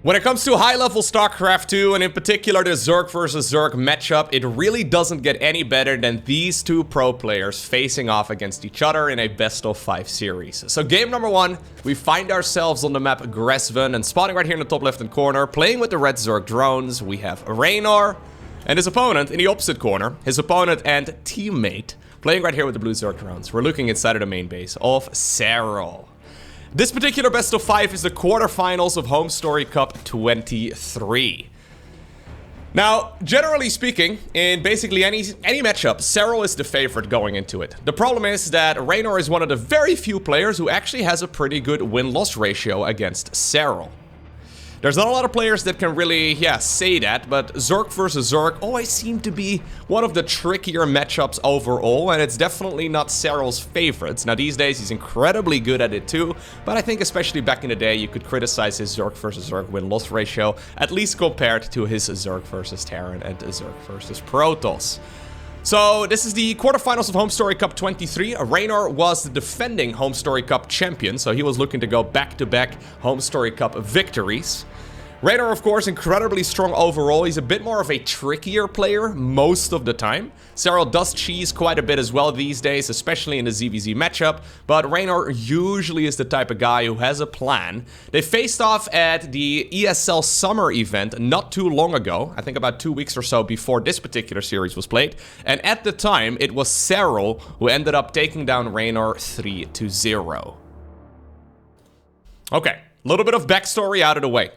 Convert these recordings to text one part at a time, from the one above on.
When it comes to high-level StarCraft 2, and in particular the Zerg versus Zerg matchup, it really doesn't get any better than these two pro players facing off against each other in a best-of-5 series. So game number one, we find ourselves on the map Gresven, and spawning right here in the top left-hand corner, playing with the red Zerg drones, we have Reynor, and his opponent in the opposite corner, his opponent and teammate, playing right here with the blue Zerg drones. We're looking inside of the main base of Serral. This particular best of 5 is the quarterfinals of HomeStory Cup 23. Now, generally speaking, in basically any matchup, Serral is the favorite going into it. The problem is that Reynor is one of the very few players who actually has a pretty good win-loss ratio against Serral. There's not a lot of players that can really, say that, but Zerg versus Zerg always seem to be one of the trickier matchups overall, and it's definitely not Serral's favorites. Now, these days, he's incredibly good at it too, but I think especially back in the day, you could criticize his Zerg versus Zerg win-loss ratio, at least compared to his Zerg versus Terran and Zerg versus Protoss. So, this is the quarterfinals of HomeStory Cup 23. Reynor was the defending HomeStory Cup champion, so he was looking to go back-to-back HomeStory Cup victories. Reynor, of course, incredibly strong overall. He's a bit more of a trickier player most of the time. Serral does cheese quite a bit as well these days, especially in the ZVZ matchup, but Reynor usually is the type of guy who has a plan. They faced off at the ESL summer event not too long ago, I think about 2 weeks or so before this particular series was played, and at the time it was Serral who ended up taking down Reynor 3-0. Okay, a little bit of backstory out of the way.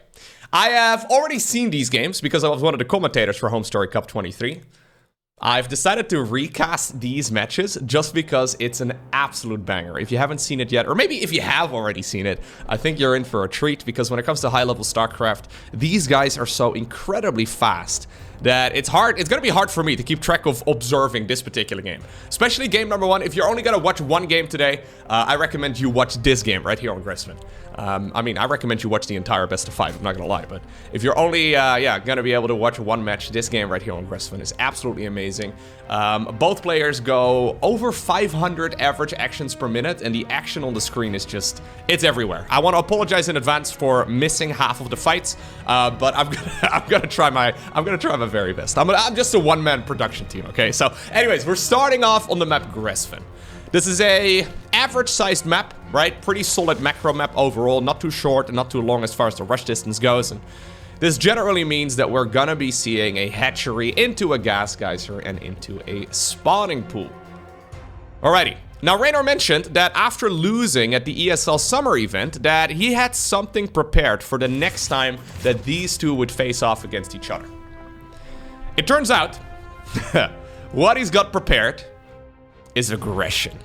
I have already seen these games because I was one of the commentators for HomeStory Cup 23. I've decided to recast these matches just because it's an absolute banger. If you haven't seen it yet, or maybe if you have already seen it, I think you're in for a treat because when it comes to high-level StarCraft, these guys are so incredibly fast that it's going to be hard for me to keep track of observing this particular game. Especially game number one. If you're only going to watch one game today, I recommend you watch this game right here on Gresven. I recommend you watch the entire best of 5, I'm not going to lie, but if you're only, going to be able to watch one match, this game right here on Gresven is absolutely amazing. Both players go over 500 average actions per minute, and the action on the screen is just, it's everywhere. I want to apologize in advance for missing half of the fights, but I'm gonna try my very best. I'm just a one-man production team, okay? So, anyways, we're starting off on the map Gresven. This is a average-sized map, right? Pretty solid macro map overall. Not too short, not too long as far as the rush distance goes. And this generally means that we're gonna be seeing a hatchery into a gas geyser and into a spawning pool. Alrighty. Now, Reynor mentioned that after losing at the ESL summer event, that he had something prepared for the next time that these two would face off against each other. It turns out, what he's got prepared is aggression.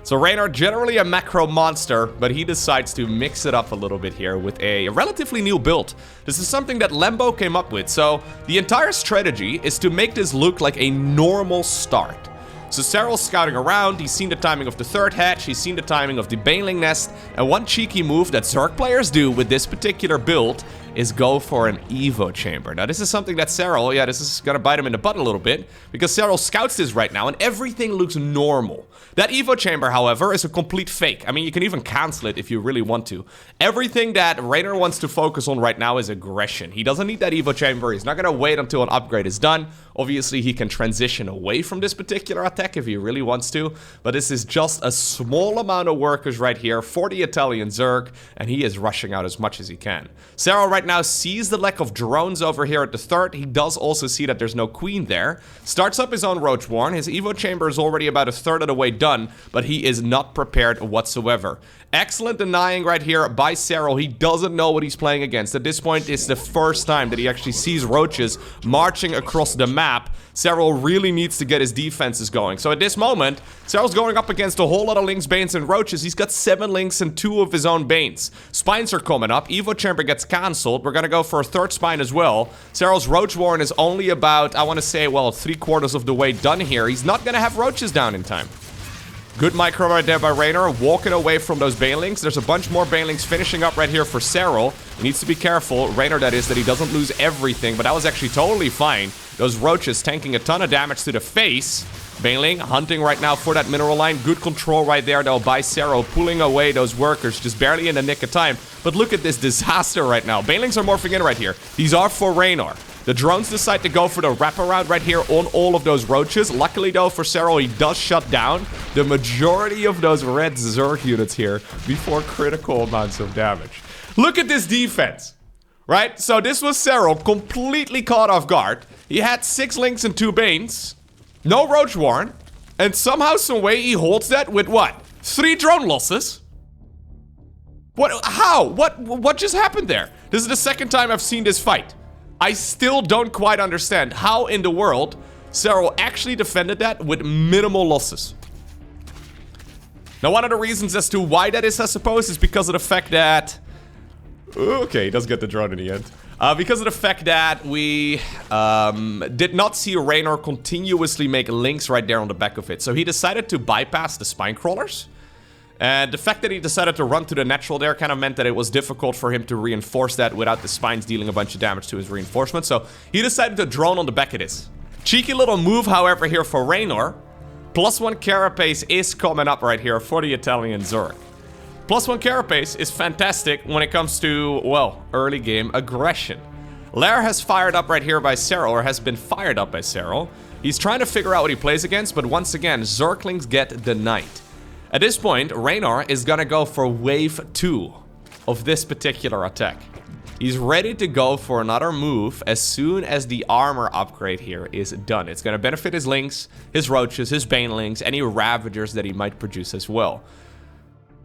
So Reynor, generally a macro monster, but he decides to mix it up a little bit here with a relatively new build. This is something that Lembo came up with, so the entire strategy is to make this look like a normal start. So Serral's scouting around, he's seen the timing of the third hatch, he's seen the timing of the Baneling Nest, and one cheeky move that Zerg players do with this particular build is go for an Evo Chamber. Now this is something that Serral, this is gonna bite him in the butt a little bit, because Serral scouts this right now and everything looks normal. That Evo Chamber, however, is a complete fake. I mean, you can even cancel it if you really want to. Everything that Reynor wants to focus on right now is aggression. He doesn't need that Evo Chamber, he's not gonna wait until an upgrade is done. Obviously, he can transition away from this particular attack if he really wants to, but this is just a small amount of workers right here for the Italian Zerg, and he is rushing out as much as he can. Serral right now sees the lack of drones over here at the third. He does also see that there's no queen there. Starts up his own Roachborn. His Evo Chamber is already about a third of the way done, but he is not prepared whatsoever. Excellent denying right here by Serral. He doesn't know what he's playing against. At this point, it's the first time that he actually sees roaches marching across the map. Serral really needs to get his defenses going. So at this moment, Serral's going up against a whole lot of Lynx, Banes, and Roaches. He's got 7 Lynx and 2 of his own Banes. Spines are coming up. Evo Chamber gets cancelled. We're gonna go for a third Spine as well. Serral's Roach Warren is only about, I want to say, well, 3/4 of the way done here. He's not gonna have Roaches down in time. Good micro right there by Reynor, walking away from those Banelings. There's a bunch more Banelings finishing up right here for Serral. He needs to be careful, Reynor that is, that he doesn't lose everything, but that was actually totally fine. Those roaches tanking a ton of damage to the face. Baneling hunting right now for that mineral line. Good control right there, though, by Serral, pulling away those workers just barely in the nick of time. But look at this disaster right now. Banelings are morphing in right here. These are for Reynor. The drones decide to go for the wraparound right here on all of those roaches. Luckily, though, for Serral, he does shut down the majority of those red Zerg units here before critical amounts of damage. Look at this defense, right? So this was Serral completely caught off guard. He had 6 Links and 2 Banes, no Roach Warren, and somehow, some way, he holds that with what? 3 drone losses? What? How? What just happened there? This is the second time I've seen this fight. I still don't quite understand how in the world Serral actually defended that with minimal losses. Now, one of the reasons as to why that is, I suppose, is because of the fact that... Okay, he does get the drone in the end. Because of the fact that we did not see Reynor continuously make links right there on the back of it. So he decided to bypass the spine crawlers. And the fact that he decided to run to the natural there kind of meant that it was difficult for him to reinforce that without the spines dealing a bunch of damage to his reinforcement. So he decided to drone on the back of this. Cheeky little move, however, here for Reynor. +1 carapace is coming up right here for the Italian Zerg. +1 carapace is fantastic when it comes to, well, early game aggression. Lair has fired up right here by Serral, or has been fired up by Serral. He's trying to figure out what he plays against, but once again, Zerglings get denied. At this point, Reynor is gonna go for wave 2 of this particular attack. He's ready to go for another move as soon as the armor upgrade here is done. It's gonna benefit his Links, his Roaches, his Banelings, any Ravagers that he might produce as well.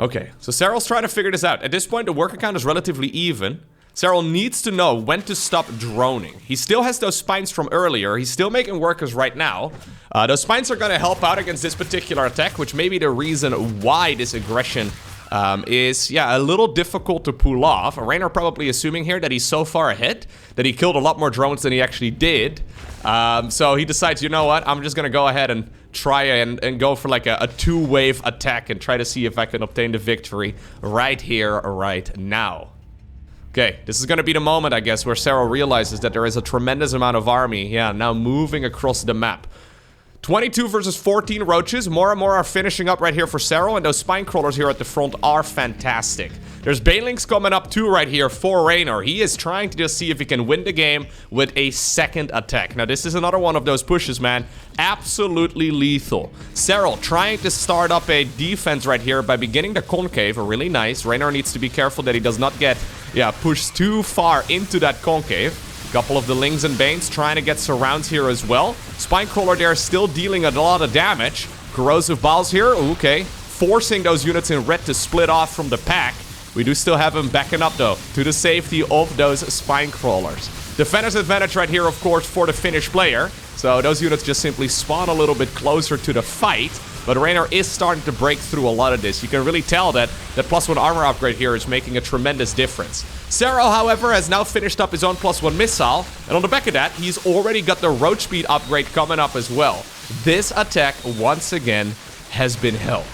Okay, so Serral's trying to figure this out. At this point, the worker count is relatively even. Serral needs to know when to stop droning. He still has those spines from earlier. He's still making workers right now. Those spines are going to help out against this particular attack, which may be the reason why this aggression is, yeah, a little difficult to pull off. Reynor probably assuming here that he's so far ahead that he killed a lot more drones than he actually did. So he decides, you know what, I'm just going to go ahead and try and go for like a 2-wave attack and try to see if I can obtain the victory right here, right now. Okay, this is going to be the moment, I guess, where Serral realizes that there is a tremendous amount of army, yeah, now moving across the map. 22 versus 14 Roaches. More and more are finishing up right here for Serral, and those spine crawlers here at the front are fantastic. There's Banelings coming up too right here for Reynor. He is trying to just see if he can win the game with a second attack. Now, this is another one of those pushes, man. Absolutely lethal. Serral trying to start up a defense right here by beginning the concave. Really nice. Reynor needs to be careful that he does not get, yeah, pushed too far into that concave. Couple of the Lings and Banes trying to get surrounds here as well. Spinecrawler there still dealing a lot of damage. Corrosive Balls here, okay. Forcing those units in red to split off from the pack. We do still have him backing up though, to the safety of those Spinecrawlers. Defender's advantage right here, of course, for the Finnish player. So those units just simply spawn a little bit closer to the fight. But Reynor is starting to break through a lot of this. You can really tell that +1 armor upgrade here is making a tremendous difference. Serral, however, has now finished up his own +1 missile. And on the back of that, he's already got the roach speed upgrade coming up as well. This attack, once again, has been held.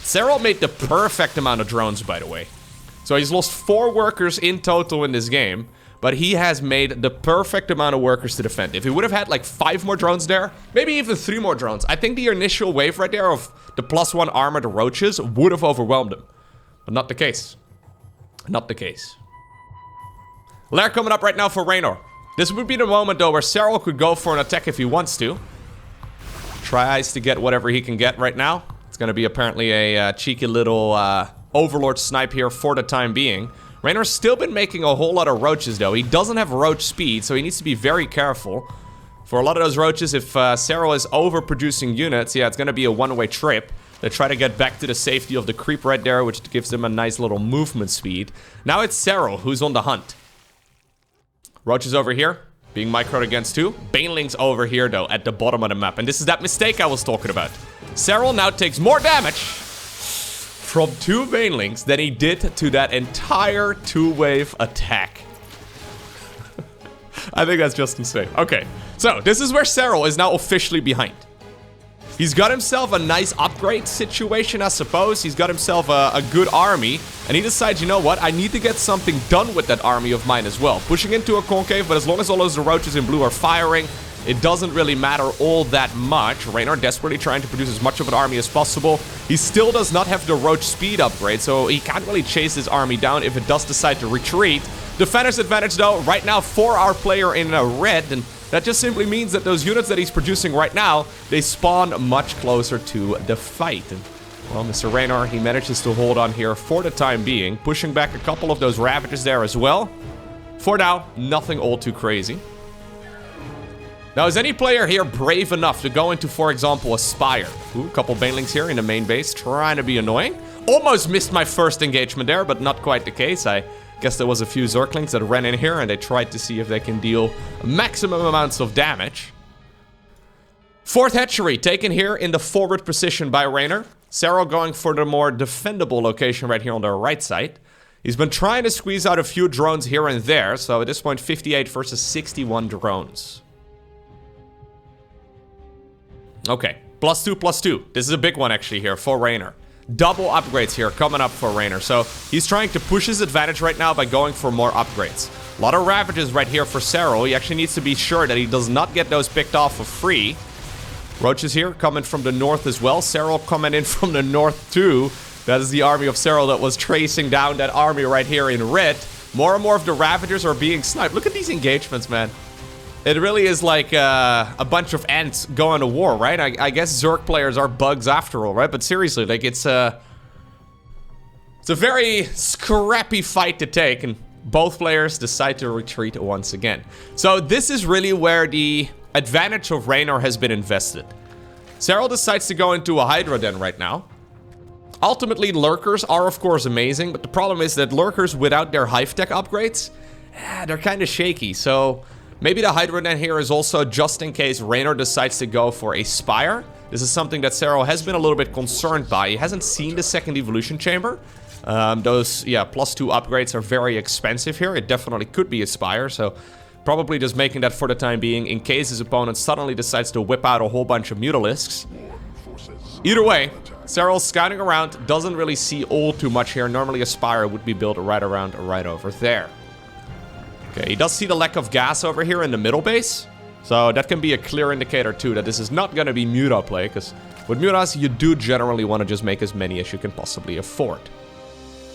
Serral made the perfect amount of drones, by the way. So he's lost 4 workers in total in this game. But he has made the perfect amount of workers to defend. If he would have had like 5 more drones there, maybe even 3 more drones, I think the initial wave right there of the +1 armored Roaches would have overwhelmed him. But not the case. Not the case. Lair coming up right now for Reynor. This would be the moment though where Serral could go for an attack if he wants to. Tries to get whatever he can get right now. It's going to be apparently a cheeky little Overlord snipe here for the time being. Reynor's still been making a whole lot of Roaches, though. He doesn't have Roach speed, so he needs to be very careful. For a lot of those Roaches, if Serral is overproducing units, yeah, it's going to be a one-way trip. They try to get back to the safety of the creep right there, which gives them a nice little movement speed. Now it's Serral who's on the hunt. Roaches over here, being microed against 2. Banelings over here, though, at the bottom of the map. And this is that mistake I was talking about. Serral now takes more damage from 2 Banelings than he did to that entire 2-wave attack. I think that's just insane. Okay, so this is where Serral is now officially behind. He's got himself a nice upgrade situation, I suppose. He's got himself a good army. And he decides, you know what? I need to get something done with that army of mine as well. Pushing into a concave, but as long as all those Roaches in blue are firing, it doesn't really matter all that much. Reynor desperately trying to produce as much of an army as possible. He still does not have the Roach speed upgrade, so he can't really chase his army down if it does decide to retreat. Defender's advantage, though, right now for our player in red, and that just simply means that those units that he's producing right now, they spawn much closer to the fight. And, well, Mr. Reynor, he manages to hold on here for the time being, pushing back a couple of those Ravages there as well. For now, nothing all too crazy. Now, is any player here brave enough to go into, for example, a Spire? Ooh, a couple Banelings here in the main base, trying to be annoying. Almost missed my first engagement there, but not quite the case. I guess there was a few Zerglings that ran in here and they tried to see if they can deal maximum amounts of damage. Fourth hatchery taken here in the forward position by Reynor. Serral going for the more defendable location right here on the right side. He's been trying to squeeze out a few drones here and there, so at this point 58 versus 61 drones. Okay, +2/+2. This is a big one actually here for Reynor. Double upgrades here coming up for Reynor. So he's trying to push his advantage right now by going for more upgrades. A lot of Ravages right here for Serral. He actually needs to be sure that he does not get those picked off for free. Roaches here coming from the north as well. Serral coming in from the north too. That is the army of Serral that was tracing down that army right here in red. More and more of the Ravagers are being sniped. Look at these engagements, man. It really is like a bunch of ants going to war, right? I guess Zerg players are bugs after all, right? But seriously, like it's a very scrappy fight to take, and both players decide to retreat once again. So this is really where the advantage of Reynor has been invested. Serral decides to go into a Hydra Den right now. Ultimately, Lurkers are of course amazing, but the problem is that Lurkers without their Hive Tech upgrades, they're kind of shaky, so maybe the Hydra Den here is also just in case Reynor decides to go for a Spire. This is something that Serral has been a little bit concerned by. He hasn't seen the second evolution chamber. Those, yeah, +2 upgrades are very expensive here. It definitely could be a Spire, so probably just making that for the time being in case his opponent suddenly decides to whip out a whole bunch of Mutalisks. Either way, Serral's scouting around, doesn't really see all too much here. Normally a Spire would be built right around, right over there. Okay, he does see the lack of gas over here in the middle base. So that can be a clear indicator too that this is not going to be Muta play, because with Mutas you do generally want to just make as many as you can possibly afford.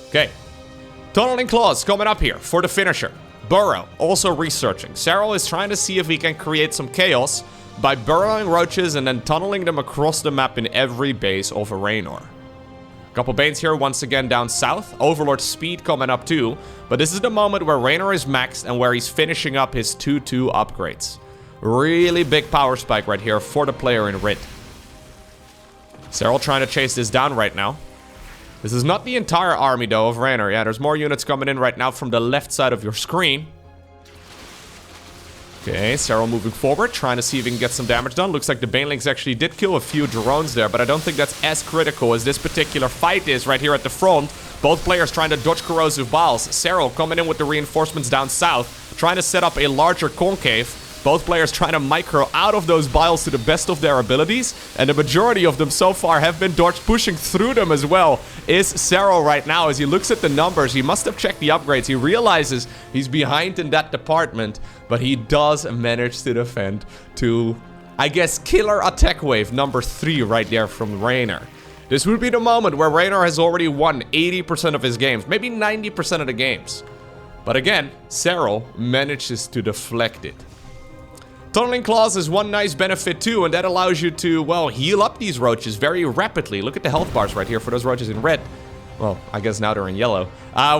Okay, Tunneling Claws coming up here for the finisher. Burrow also researching. Serral is trying to see if he can create some chaos by burrowing Roaches and then tunneling them across the map in every base of Reynor. Couple Banes here once again down south. Overlord speed coming up too. But this is the moment where Reynor is maxed and where he's finishing up his 2/2 upgrades. Really big power spike right here for the player in red. Serral trying to chase this down right now. This is not the entire army though of Reynor. Yeah, there's more units coming in right now from the left side of your screen. Okay, Serral moving forward, trying to see if he can get some damage done. Looks like the Banelings actually did kill a few drones there, but I don't think that's as critical as this particular fight is right here at the front. Both players trying to dodge corrosive balls. Serral coming in with the reinforcements down south, trying to set up a larger concave. Both players trying to micro out of those biles to the best of their abilities, and the majority of them so far have been dodged. Pushing through them as well is Serral right now. As he looks at the numbers, he must have checked the upgrades. He realizes he's behind in that department, but he does manage to defend to, I guess, killer attack wave number 3 right there from Reynor. This would be the moment where Reynor has already won 80% of his games, maybe 90% of the games. But again, Serral manages to deflect it. Tunneling Claws is one nice benefit too, and that allows you to, well, heal up these Roaches very rapidly. Look at the health bars right here for those Roaches in red. Well, I guess now they're in yellow.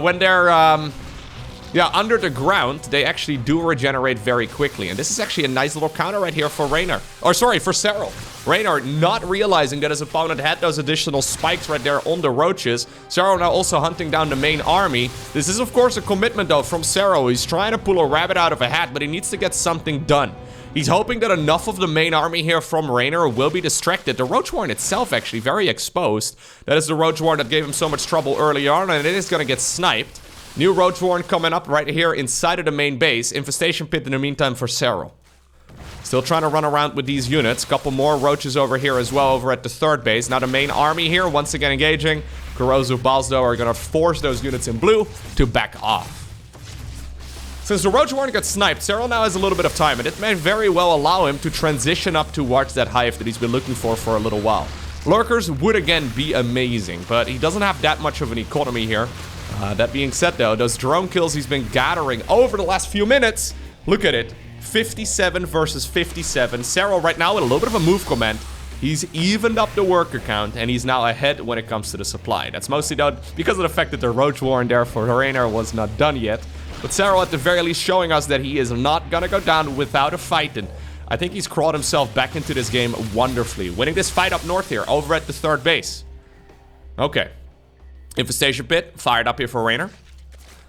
When they're, under the ground, they actually do regenerate very quickly. And this is actually a nice little counter right here for Reynor. Or sorry, for Serral. Reynor not realizing that his opponent had those additional spikes right there on the Roaches. Serral now also hunting down the main army. This is of course a commitment though from Serral. He's trying to pull a rabbit out of a hat, but he needs to get something done. He's hoping that enough of the main army here from Reynor will be distracted. The Roach Warren itself actually very exposed. That is the Roach Warren that gave him so much trouble early on, and it is going to get sniped. New Roach Warren coming up right here inside of the main base. Infestation Pit in the meantime for Serral. Still trying to run around with these units. Couple more Roaches over here as well over at the third base. Now the main army here once again engaging. Corrosive Balls though are going to force those units in blue to back off. Since the Roach Warren got sniped, Serral now has a little bit of time, and it may very well allow him to transition up towards that hive that he's been looking for a little while. Lurkers would again be amazing, but he doesn't have that much of an economy here. That being said, though, those drone kills he's been gathering over the last few minutes, look at it, 57 versus 57. Serral right now with a little bit of a move command. He's evened up the worker count, and he's now ahead when it comes to the supply. That's mostly done because of the fact that the Roach Warren there for Reynor was not done yet. But Serral at the very least showing us that he is not gonna go down without a fight, and I think he's crawled himself back into this game wonderfully. Winning this fight up north here, over at the third base. Okay. Infestation Pit, fired up here for Reynor.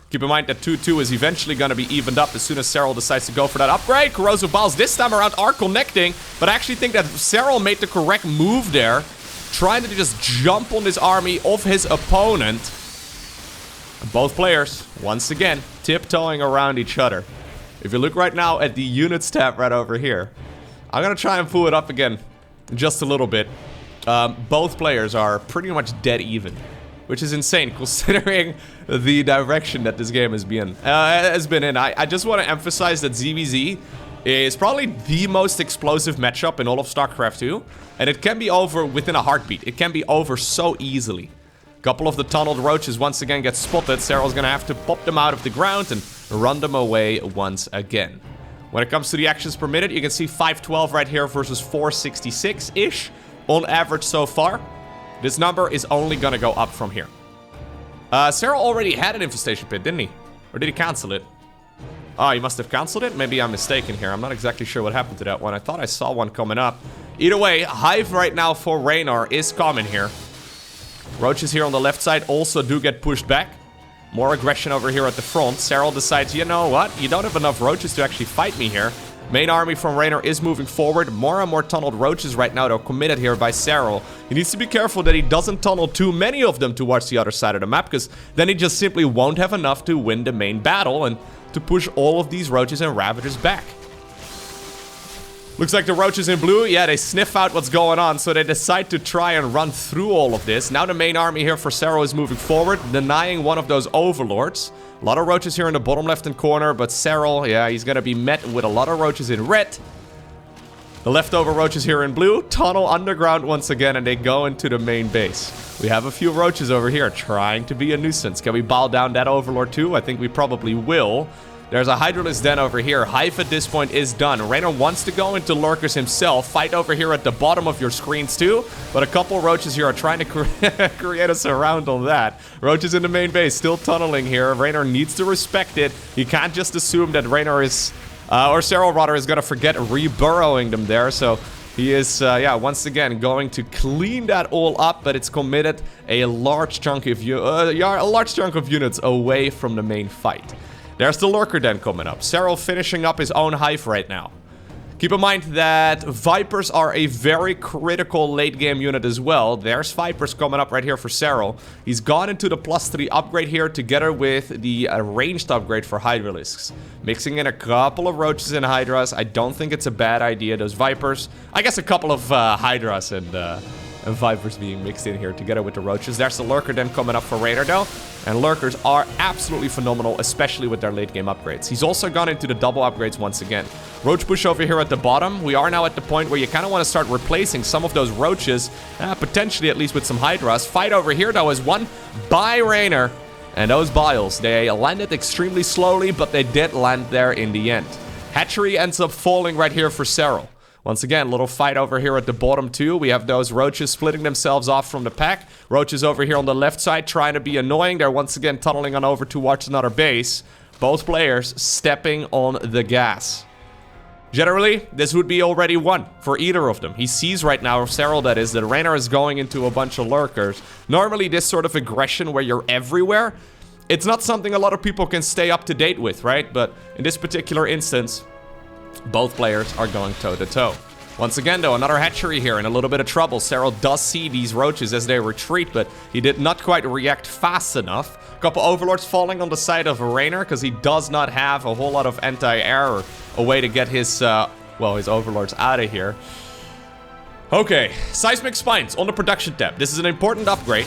Keep in mind that 2-2 is eventually going to be evened up as soon as Serral decides to go for that upgrade. Corrosive Balls this time around are connecting, but I actually think that Serral made the correct move there, trying to just jump on this army of his opponent. Both players, once again, tiptoeing around each other. If you look right now at the units tab right over here, I'm going to try and pull it up again just a little bit. Both players are pretty much dead even, which is insane considering the direction that this game has been in. I just want to emphasize that ZVZ is probably the most explosive matchup in all of StarCraft 2, and it can be over within a heartbeat. It can be over so easily. A couple of the tunneled roaches once again get spotted. Serral's gonna have to pop them out of the ground and run them away once again. When it comes to the actions per minute, you can see 512 right here versus 466-ish on average so far. This number is only gonna go up from here. Serral already had an infestation pit, didn't he? Or did he cancel it? Oh, he must have canceled it? Maybe I'm mistaken here. I'm not exactly sure what happened to that one. I thought I saw one coming up. Either way, Hive right now for Reynor is coming here. Roaches here on the left side also do get pushed back. More aggression over here at the front. Serral decides, you know what? You don't have enough roaches to actually fight me here. Main army from Reynor is moving forward. More and more tunneled roaches right now. They're committed here by Serral. He needs to be careful that he doesn't tunnel too many of them towards the other side of the map, because then he just simply won't have enough to win the main battle and to push all of these roaches and ravagers back. Looks like the roaches in blue, yeah, they sniff out what's going on, so they decide to try and run through all of this. Now the main army here for Serral is moving forward, denying one of those overlords. A lot of roaches here in the bottom left-hand corner, but Serral, yeah, he's gonna be met with a lot of roaches in red. The leftover roaches here in blue tunnel underground once again, and they go into the main base. We have a few roaches over here trying to be a nuisance. Can we bow down that overlord too? I think we probably will. There's a Hydralisk den over here. Hive at this point is done. Reynor wants to go into lurkers himself. Fight over here at the bottom of your screens too. But a couple roaches here are trying to create a surround on that. Roaches in the main base still tunneling here. Reynor needs to respect it. You can't just assume that Reynor is, or Serral rather, is going to forget reburrowing them there. So he is, yeah, once again going to clean that all up. But it's committed a large chunk of units away from the main fight. There's the lurker den coming up. Serral finishing up his own hive right now. Keep in mind that Vipers are a very critical late game unit as well. There's Vipers coming up right here for Serral. He's gone into the +3 upgrade here together with the ranged upgrade for Hydralisks. Mixing in a couple of roaches and Hydras. I don't think it's a bad idea. Those Vipers, I guess a couple of Hydras and Vipers being mixed in here together with the roaches. There's the lurker den coming up for Reynor though. And lurkers are absolutely phenomenal, especially with their late game upgrades. He's also gone into the double upgrades once again. Roach push over here at the bottom. We are now at the point where you kind of want to start replacing some of those roaches, potentially at least with some Hydras. Fight over here though is won by Reynor. And those Biles, they landed extremely slowly, but they did land there in the end. Hatchery ends up falling right here for Serral. Once again, little fight over here at the bottom too. We have those roaches splitting themselves off from the pack. Roaches over here on the left side trying to be annoying. They're once again tunneling on over towards another base. Both players stepping on the gas. Generally, this would be already won for either of them. He sees right now, Serral that is, that Reynor is going into a bunch of lurkers. Normally, this sort of aggression where you're everywhere, it's not something a lot of people can stay up to date with, right? But in this particular instance, both players are going toe-to-toe. Once again, though, another hatchery here in a little bit of trouble. Serral does see these roaches as they retreat, but he did not quite react fast enough. A couple overlords falling on the side of Reynor because he does not have a whole lot of anti-air or a way to get his, well, his overlords out of here. Okay, Seismic Spines on the production tab. This is an important upgrade.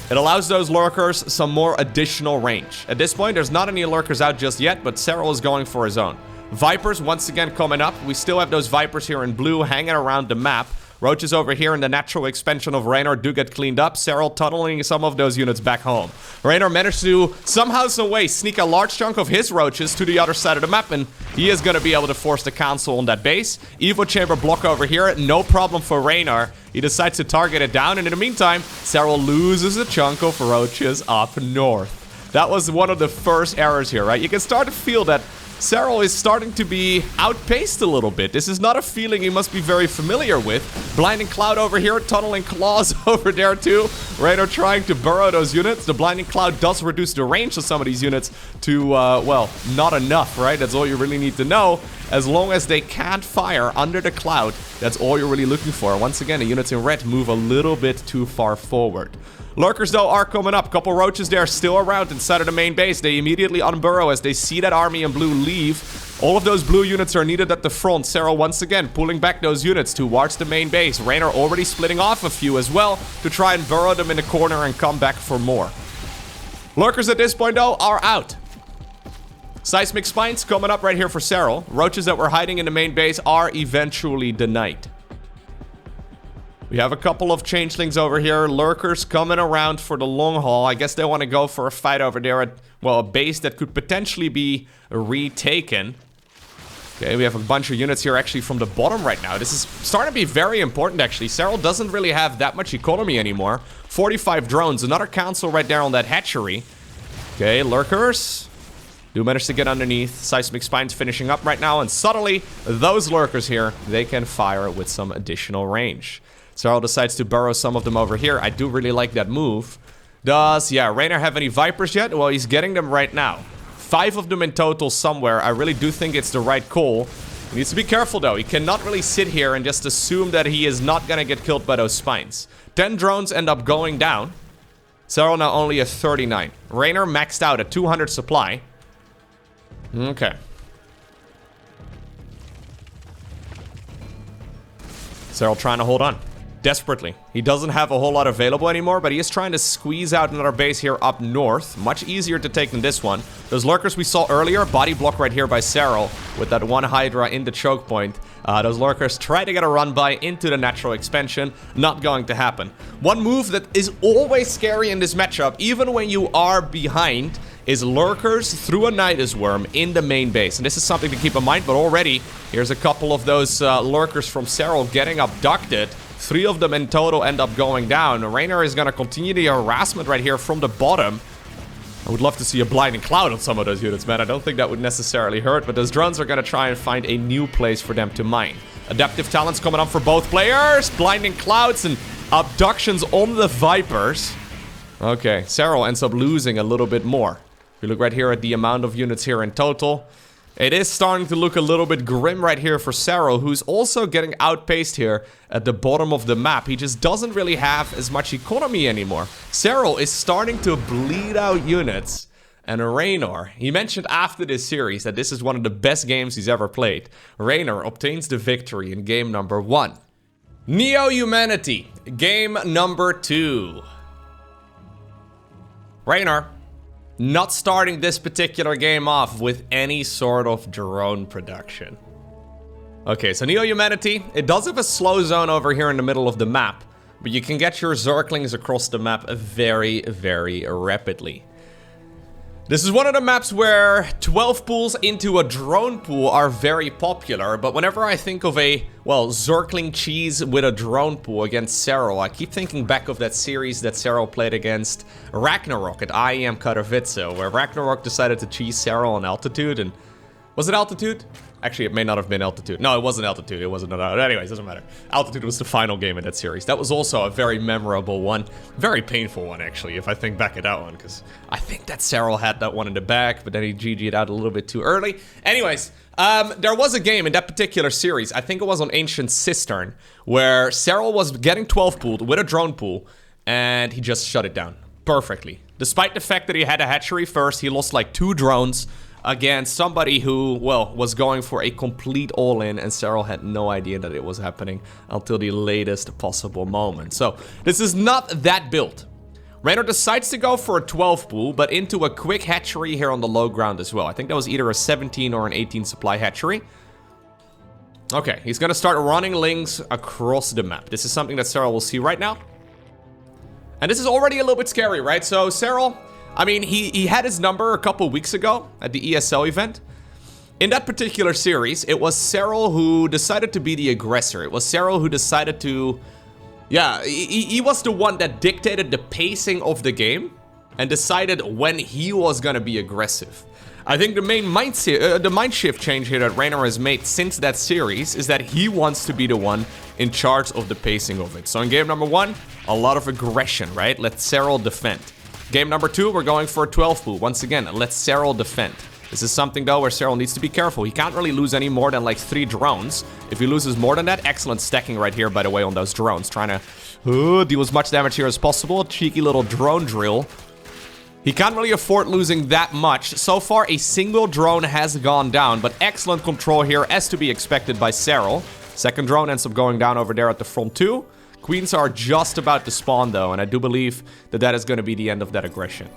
It allows those lurkers some more additional range. At this point, there's not any lurkers out just yet, but Serral is going for his own. Vipers once again coming up. We still have those Vipers here in blue hanging around the map. Roaches over here in the natural expansion of Reynor do get cleaned up. Serral tunneling some of those units back home. Reynor managed to somehow, some way, sneak a large chunk of his roaches to the other side of the map, and he is going to be able to force the council on that base. Evo chamber block over here, no problem for Reynor. He decides to target it down, and in the meantime, Serral loses a chunk of roaches up north. That was one of the first errors here, right? You can start to feel that Serral is starting to be outpaced a little bit. This is not a feeling he must be very familiar with. Blinding Cloud over here, Tunneling Claws over there too. Reynor trying to burrow those units. The Blinding Cloud does reduce the range of some of these units to, well, not enough, right? That's all you really need to know. As long as they can't fire under the cloud, that's all you're really looking for. Once again, the units in red move a little bit too far forward. Lurkers, though, are coming up. Couple roaches there still around inside of the main base. They immediately unburrow as they see that army in blue leave. All of those blue units are needed at the front. Serral once again pulling back those units towards the main base. Reynor already splitting off a few as well to try and burrow them in the corner and come back for more. Lurkers at this point, though, are out. Seismic Spines coming up right here for Serral. Roaches that were hiding in the main base are eventually denied. We have a couple of changelings over here. Lurkers coming around for the long haul. I guess they want to go for a fight over there at, well, a base that could potentially be retaken. Okay, we have a bunch of units here actually from the bottom right now. This is starting to be very important, actually. Serral doesn't really have that much economy anymore. 45 drones. Another council right there on that hatchery. Okay, Lurkers do manage to get underneath. Seismic Spines finishing up right now. And suddenly, those Lurkers here, they can fire with some additional range. Serral decides to burrow some of them over here. I do really like that move. Does, yeah, Reynor have any Vipers yet? Well, he's getting them right now. 5 of them in total somewhere. I really do think it's the right call. He needs to be careful, though. He cannot really sit here and just assume that he is not going to get killed by those spines. 10 drones end up going down. Serral now only at 39. Reynor maxed out at 200 supply. Okay. Serral trying to hold on. Desperately. He doesn't have a whole lot available anymore, but he is trying to squeeze out another base here up north. Much easier to take than this one. Those lurkers we saw earlier, body block right here by Serral with that one Hydra in the choke point. Those lurkers try to get a run by into the natural expansion. Not going to happen. One move that is always scary in this matchup, even when you are behind, is lurkers through a Nidus Worm in the main base. And this is something to keep in mind, but already here's a couple of those lurkers from Serral getting abducted. 3 of them in total end up going down. Reynor is going to continue the harassment right here from the bottom. I would love to see a Blinding Cloud on some of those units, man. I don't think that would necessarily hurt, but those drones are going to try and find a new place for them to mine. Adaptive talents coming up for both players. Blinding Clouds and abductions on the Vipers. Okay, Serral ends up losing a little bit more. If you look right here at the amount of units here in total, it is starting to look a little bit grim right here for Serral, who's also getting outpaced here at the bottom of the map. He just doesn't really have as much economy anymore. Serral is starting to bleed out units. And Reynor, he mentioned after this series that this is one of the best games he's ever played. Reynor obtains the victory in game number 1. Neo-Humanity, game number 2. Reynor not starting this particular game off with any sort of drone production. Okay, so Neo-Humanity, it does have a slow zone over here in the middle of the map, but you can get your Zerglings across the map very, very rapidly. This is one of the maps where 12 pools into a drone pool are very popular, but whenever I think of a, well, Zergling cheese with a drone pool against Serral, I keep thinking back of that series that Serral played against Ragnarok at APM Katowice, where Ragnarok decided to cheese Serral on altitude, and was it altitude? Actually, it may not have been altitude. No, it wasn't altitude. It wasn't. Anyways, doesn't matter. Altitude was the final game in that series. That was also a very memorable one. Very painful one, actually, if I think back at that one. Because I think that Serral had that one in the back, but then he GG'd out a little bit too early. Anyways, there was a game in that particular series. I think it was on Ancient Cistern, where Serral was getting 12 pooled with a drone pool, and he just shut it down perfectly. Despite the fact that he had a hatchery first, he lost like 2 drones against somebody who, well, was going for a complete all-in, and Serral had no idea that it was happening until the latest possible moment. So, this is not that build. Reynor decides to go for a 12 pool, but into a quick hatchery here on the low ground as well. I think that was either a 17 or an 18 supply hatchery. Okay, he's gonna start running lings across the map. This is something that Serral will see right now. And this is already a little bit scary, right? So Serral, I mean, he had his number a couple weeks ago at the ESL event. In that particular series, it was Serral who decided to be the aggressor. It was Serral who decided to... Yeah, he was the one that dictated the pacing of the game and decided when he was gonna be aggressive. I think the main mind shift change here that Reynor has made since that series is that he wants to be the one in charge of the pacing of it. So in game number 1, a lot of aggression, right? Let Serral defend. Game number 2, we're going for a 12 pool. Once again, let Serral defend. This is something, though, where Serral needs to be careful. He can't really lose any more than, like, 3 drones. If he loses more than that, excellent stacking right here, by the way, on those drones. Trying to deal as much damage here as possible. Cheeky little drone drill. He can't really afford losing that much. So far, a single drone has gone down, but excellent control here, as to be expected by Serral. Second drone ends up going down over there at the front, too. Queens are just about to spawn, though, and I do believe that that is going to be the end of that aggression.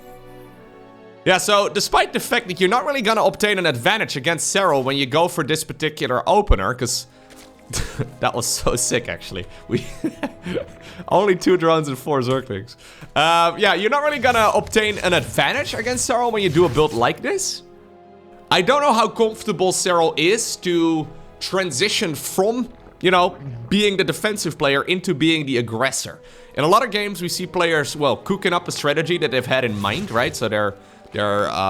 Yeah, so despite the fact that you're not really gonna obtain an advantage against Serral when you go for this particular opener, because that was so sick, actually. We only 2 drones and 4 Zerglings. Yeah, you're not really gonna obtain an advantage against Serral when you do a build like this. I don't know how comfortable Serral is to transition from, you know, being the defensive player into being the aggressor. In a lot of games, we see players, well, cooking up a strategy that they've had in mind, right? So they're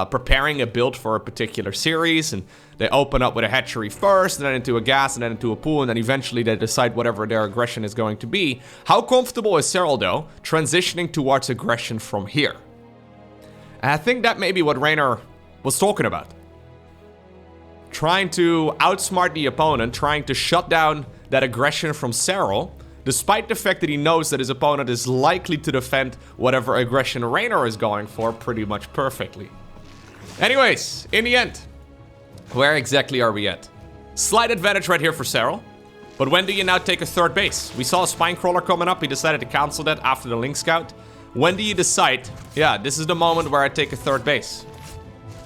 preparing a build for a particular series, and they open up with a hatchery first, and then into a gas, and then into a pool, and then eventually they decide whatever their aggression is going to be. How comfortable is Serral, though, transitioning towards aggression from here? And I think that may be what Reynor was talking about. Trying to outsmart the opponent, trying to shut down that aggression from Serral, despite the fact that he knows that his opponent is likely to defend whatever aggression Reynor is going for pretty much perfectly. Anyways, in the end, where exactly are we at? Slight advantage right here for Serral. But when do you now take a third base? We saw a spine crawler coming up. He decided to cancel that after the Link Scout. When do you decide, yeah, this is the moment where I take a third base?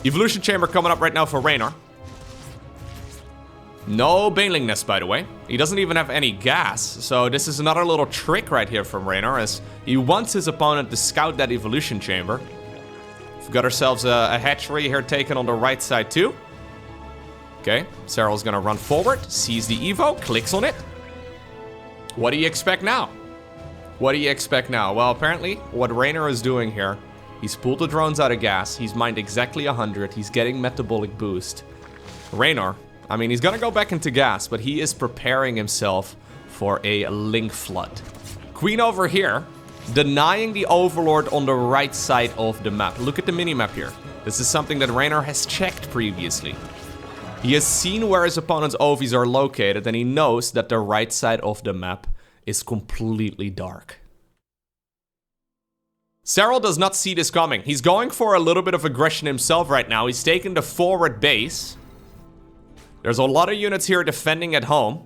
Evolution Chamber coming up right now for Reynor. No Baneling Nest, by the way. He doesn't even have any gas. So this is another little trick right here from Reynor, as he wants his opponent to scout that Evolution Chamber. We've got ourselves a hatchery here taken on the right side too. Okay, Serral's gonna run forward, sees the Evo, clicks on it. What do you expect now? What do you expect now? Well, apparently, what Reynor is doing here, he's pulled the drones out of gas, he's mined exactly 100, he's getting metabolic boost. Reynor, I mean, he's gonna go back into gas, but he is preparing himself for a Link Flood. Queen over here, denying the Overlord on the right side of the map. Look at the minimap here. This is something that Reynor has checked previously. He has seen where his opponent's OVs are located, and he knows that the right side of the map is completely dark. Serral does not see this coming. He's going for a little bit of aggression himself right now. He's taking the forward base. There's a lot of units here defending at home.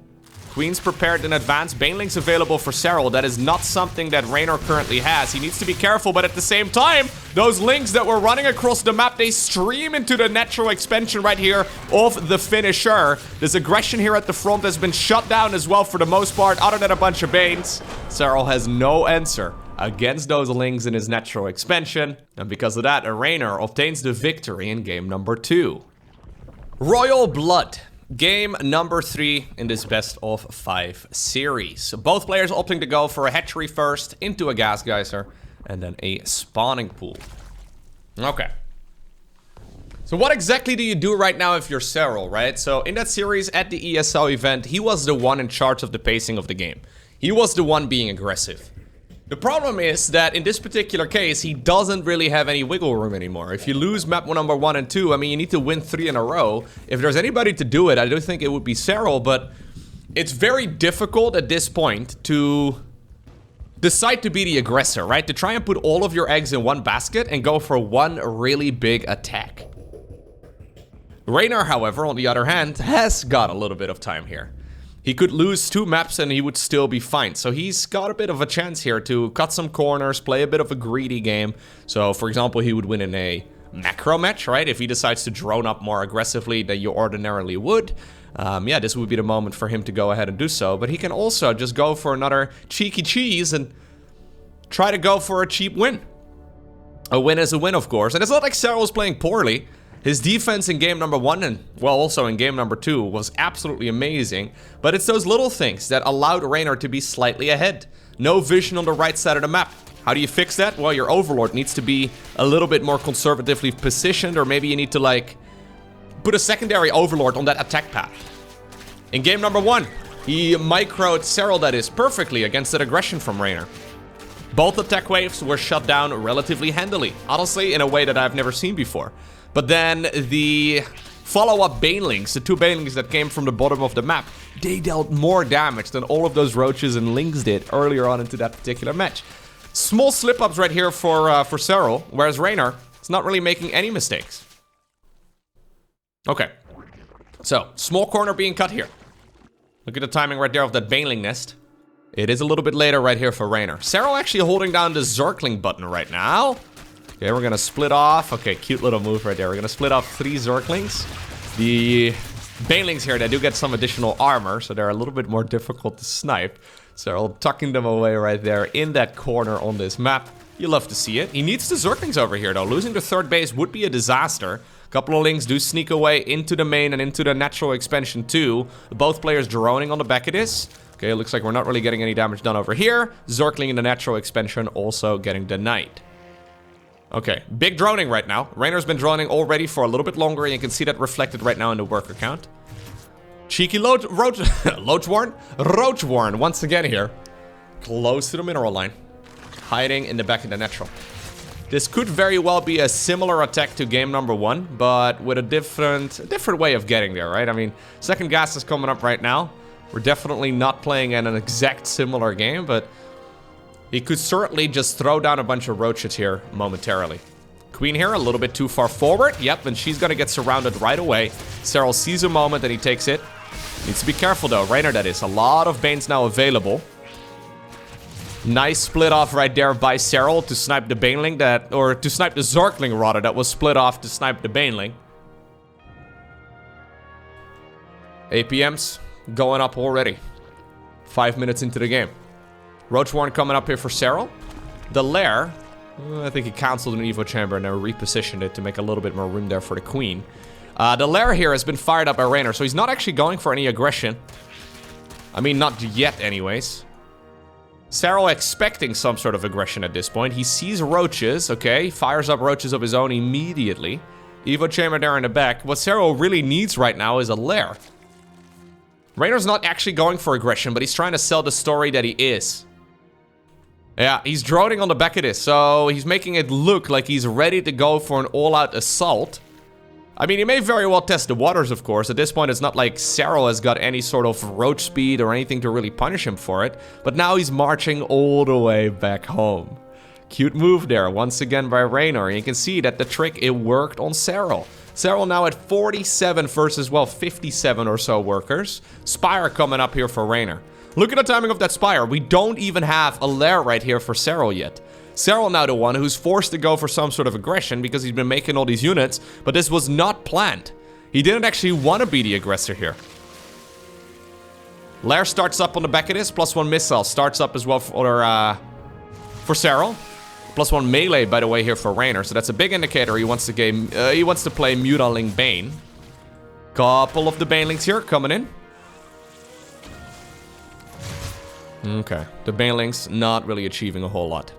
Queen's prepared in advance. Baneling's available for Serral. That is not something that Reynor currently has. He needs to be careful, but at the same time, those links that were running across the map, they stream into the natural expansion right here of the finisher. This aggression here at the front has been shut down as well for the most part, other than a bunch of Banes. Serral has no answer against those links in his natural expansion, and because of that, Reynor obtains the victory in game number 2. Royal Blood. Game number 3 in this best-of-5 series. Both players opting to go for a hatchery first, into a gas geyser, and then a spawning pool. Okay. So what exactly do you do right now if you're Serral, right? So in that series at the ESL event, he was the one in charge of the pacing of the game. He was the one being aggressive. The problem is that in this particular case, he doesn't really have any wiggle room anymore. If you lose map number 1 and 2, I mean, you need to win 3 in a row. If there's anybody to do it, I do think it would be Serral, but it's very difficult at this point to decide to be the aggressor, right? To try and put all of your eggs in one basket and go for one really big attack. Reynor, however, on the other hand, has got a little bit of time here. He could lose 2 maps and he would still be fine. So he's got a bit of a chance here to cut some corners, play a bit of a greedy game. So, for example, he would win in a macro match, right? If he decides to drone up more aggressively than you ordinarily would. Yeah, this would be the moment for him to go ahead and do so. But he can also just go for another cheeky cheese and try to go for a cheap win. A win is a win, of course. And it's not like Serral was playing poorly. His defense in game number 1 and, well, also in game number 2 was absolutely amazing. But it's those little things that allowed Reynor to be slightly ahead. No vision on the right side of the map. How do you fix that? Well, your Overlord needs to be a little bit more conservatively positioned, or maybe you need to, like, put a secondary Overlord on that attack path. In game number 1, he microed Serral, that is, perfectly against that aggression from Reynor. Both attack waves were shut down relatively handily. Honestly, in a way that I've never seen before. But then the follow-up Banelings, the 2 Banelings that came from the bottom of the map, they dealt more damage than all of those Roaches and Lings did earlier on into that particular match. Small slip-ups right here for Serral, whereas Reynor is not really making any mistakes. Okay. So, small corner being cut here. Look at the timing right there of that Baneling nest. It is a little bit later right here for Reynor. Serral actually holding down the Zergling button right now. Okay, we're gonna split off. Okay, cute little move right there. We're gonna split off 3 Zerglings. The Banelings here, they do get some additional armor, so they're a little bit more difficult to snipe. Serral tucking them away right there in that corner on this map. You love to see it. He needs the Zerglings over here, though. Losing the 3rd base would be a disaster. A couple of Lings do sneak away into the main and into the natural expansion, too. Both players droning on the back of this. Okay, it looks like we're not really getting any damage done over here. Zergling in the natural expansion also getting denied. Okay, big droning right now. Reynor's been droning already for a little bit longer, and you can see that reflected right now in the worker count. Cheeky Roachwarn once again here. Close to the mineral line. Hiding in the back of the natural. This could very well be a similar attack to game number 1, but with a different way of getting there, right? I mean, second gas is coming up right now. We're definitely not playing in an exact similar game, but he could certainly just throw down a bunch of roaches here momentarily. Queen here, a little bit too far forward. Yep, and she's gonna get surrounded right away. Serral sees a moment and he takes it. Needs to be careful though. Reynor, that is. A lot of Banes now available. Nice split off right there by Serral to snipe the Baneling that, or to snipe the Zergling rather, that was split off to snipe the Baneling. APMs going up already. 5 minutes into the game. Roachwarn coming up here for Serral. The Lair, I think he cancelled an Evo Chamber and then repositioned it to make a little bit more room there for the Queen. The Lair here has been fired up by Reynor, so he's not actually going for any aggression. I mean, not yet anyways. Serral expecting some sort of aggression at this point. He sees roaches, okay, fires up roaches of his own immediately. Evo Chamber there in the back. What Serral really needs right now is a Lair. Reynor's not actually going for aggression, but he's trying to sell the story that he is. Yeah, he's droning on the back of this, so he's making it look like he's ready to go for an all-out assault. I mean, he may very well test the waters, of course. At this point, it's not like Serral has got any sort of roach speed or anything to really punish him for it. But now he's marching all the way back home. Cute move there, once again by Reynor. And you can see that the trick, it worked on Serral. Serral now at 47 versus, well, 57 or so workers. Spire coming up here for Reynor. Look at the timing of that Spire. We don't even have a Lair right here for Serral yet. Serral now the one who's forced to go for some sort of aggression because he's been making all these units, but this was not planned. He didn't actually want to be the aggressor here. Lair starts up on the back of this, +1 missile starts up as well for Serral. +1 melee, by the way, here for Reynor, so that's a big indicator he wants to play Mutaling Bane. Couple of the Banelings here coming in. Okay, the Banelings not really achieving a whole lot.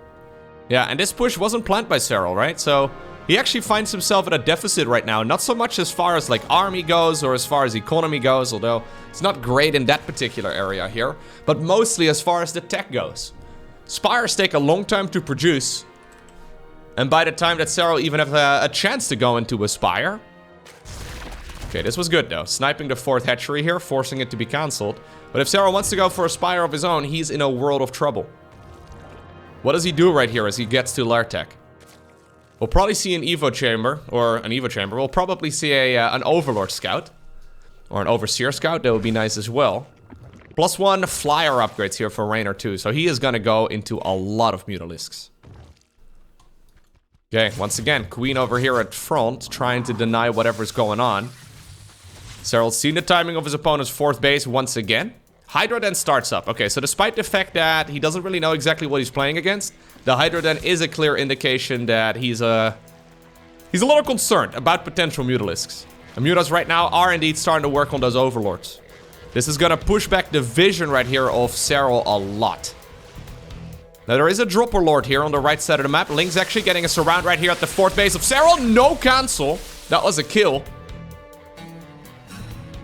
Yeah, and this push wasn't planned by Serral, right? So he actually finds himself at a deficit right now. Not so much as far as like army goes or as far as economy goes, although it's not great in that particular area here, but mostly as far as the tech goes. Spires take a long time to produce, and by the time that Serral even have a chance to go into a Spire... Okay, this was good though. Sniping the 4th hatchery here, forcing it to be cancelled. But if Serral wants to go for a Spire of his own, he's in a world of trouble. What does he do right here as he gets to Lair Tech? We'll probably see an Evo Chamber, or an Evo Chamber. We'll probably see an Overlord Scout. Or an Overseer Scout, that would be nice as well. +1 flyer upgrades here for Reynor too. So he is going to go into a lot of Mutalisks. Okay, once again, Queen over here at front, trying to deny whatever's going on. Serral's seen the timing of his opponent's 4th base once again. Hydra then starts up. Okay, so despite the fact that he doesn't really know exactly what he's playing against, the Hydra then is a clear indication that he's a little concerned about potential Mutalisks. And Mutas right now are indeed starting to work on those Overlords. This is gonna push back the vision right here of Serral a lot. Now there is a Dropper Lord here on the right side of the map. Link's actually getting a surround right here at the 4th base of Serral. No cancel. That was a kill.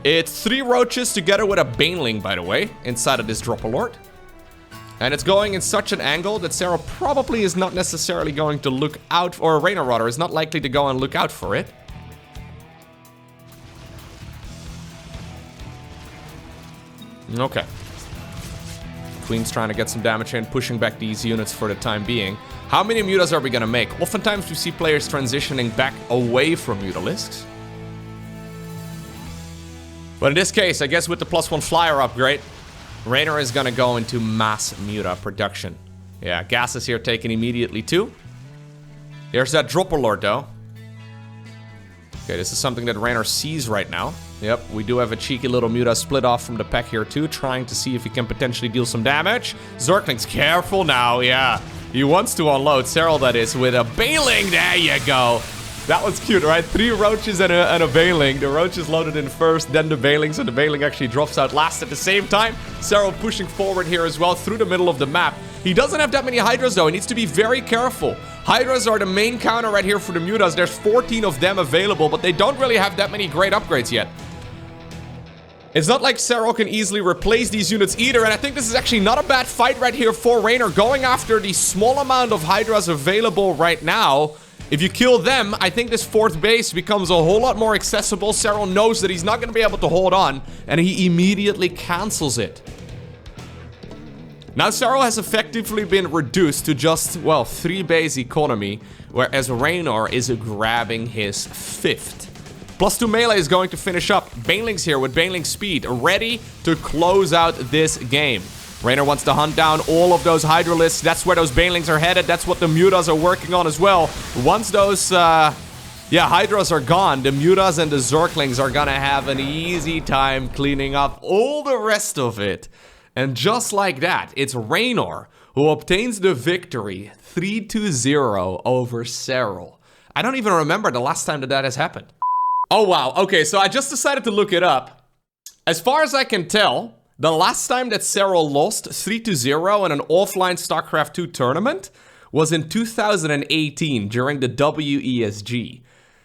It's 3 Roaches together with a Baneling, by the way, inside of this Dropper Lord. And it's going in such an angle that Serral probably is not necessarily going to look out, or Reynor rather, is not likely to go and look out for it. Okay. Queen's trying to get some damage in, pushing back these units for the time being. How many Mutas are we gonna make? Oftentimes we see players transitioning back away from Mutalisks. But in this case, I guess with the +1 flyer upgrade, Reynor is gonna go into mass Muta production. Yeah, gas is here taken immediately too. Here's that Dropper Lord though. Okay, this is something that Reynor sees right now. Yep, we do have a cheeky little Muta split off from the pack here too, trying to see if he can potentially deal some damage. Zergling's careful now, yeah. He wants to unload, Serral that is, with a Baneling. There you go. That was cute, right? 3 Roaches and a Baneling. The Roach is loaded in first, then the Baneling, so the Baneling actually drops out last at the same time. Serral pushing forward here as well through the middle of the map. He doesn't have that many Hydras though, he needs to be very careful. Hydras are the main counter right here for the Mutas. There's 14 of them available, but they don't really have that many great upgrades yet. It's not like Serral can easily replace these units either, and I think this is actually not a bad fight right here for Reynor, going after the small amount of Hydras available right now. If you kill them, I think this 4th base becomes a whole lot more accessible. Serral knows that he's not going to be able to hold on, and he immediately cancels it. Now Serral has effectively been reduced to just, well, 3 base economy, whereas Reynor is grabbing his 5th. +2 melee is going to finish up. Baneling's here with Baneling speed, ready to close out this game. Reynor wants to hunt down all of those Hydralisks. That's where those Banelings are headed. That's what the Mutas are working on as well. Once those, Hydras are gone, the Mutas and the Zerglings are gonna have an easy time cleaning up all the rest of it. And just like that, it's Reynor who obtains the victory 3-0 over Serral. I don't even remember the last time that has happened. Oh wow, okay, so I just decided to look it up. As far as I can tell, the last time that Serral lost 3-0 in an offline StarCraft 2 tournament was in 2018 during the WESG.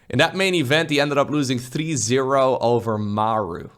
In that main event, he ended up losing 3-0 over Maru.